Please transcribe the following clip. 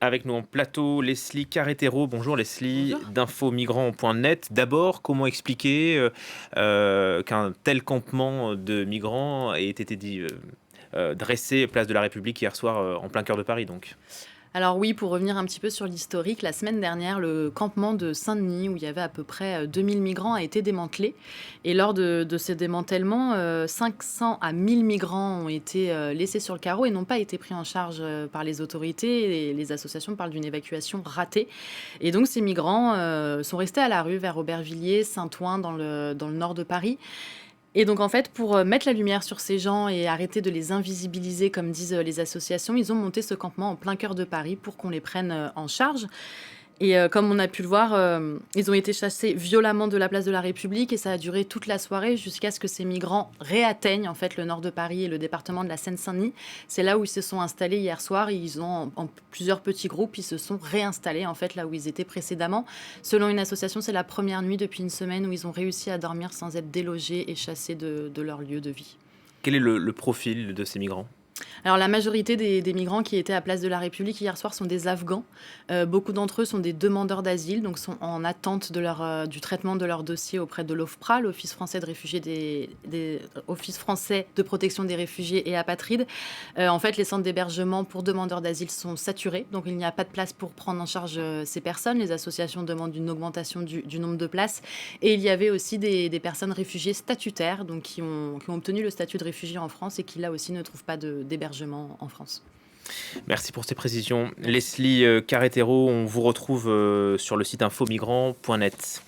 Avec nous en plateau, Leslie Carretero. Bonjour Leslie, Bonjour. d'infomigrants.net. D'abord, comment expliquer qu'un tel campement de migrants ait été dressé place de la République hier soir en plein cœur de Paris donc? Alors oui, pour revenir un petit peu sur l'historique, la semaine dernière, le campement de Saint-Denis, où il y avait à peu près 2000 migrants, a été démantelé. Et lors de ce démantèlement, 500 à 1000 migrants ont été laissés sur le carreau et n'ont pas été pris en charge par les autorités. Et les associations parlent d'une évacuation ratée. Et donc ces migrants sont restés à la rue vers Aubervilliers, Saint-Ouen, dans le nord de Paris. Et donc en fait, pour, mettre la lumière sur ces gens et arrêter de les invisibiliser comme disent, les associations, ils ont monté ce campement en plein cœur de Paris pour qu'on les prenne, en charge. Et comme on a pu le voir, ils ont été chassés violemment de la place de la République et ça a duré toute la soirée jusqu'à ce que ces migrants réatteignent, en fait, le nord de Paris et le département de la Seine-Saint-Denis. C'est là où ils se sont installés hier soir et ils ont en plusieurs petits groupes, ils se sont réinstallés, en fait, là où ils étaient précédemment. Selon une association, c'est la première nuit depuis une semaine où ils ont réussi à dormir sans être délogés et chassés de leur lieu de vie. Quel est le profil de ces migrants? Alors la majorité des migrants qui étaient à Place de la République hier soir sont des Afghans. Beaucoup d'entre eux sont des demandeurs d'asile, donc sont en attente du traitement de leur dossier auprès de l'OFPRA, l'Office français de réfugiés Office français de protection des réfugiés et apatrides. En fait, les centres d'hébergement pour demandeurs d'asile sont saturés, donc il n'y a pas de place pour prendre en charge ces personnes. Les associations demandent une augmentation du nombre de places. Et il y avait aussi des personnes réfugiées statutaires, donc qui ont obtenu le statut de réfugié en France et qui là aussi ne trouvent pas d'hébergement en France. Merci pour ces précisions. Merci. Leslie Carretero, on vous retrouve sur le site infomigrants.net.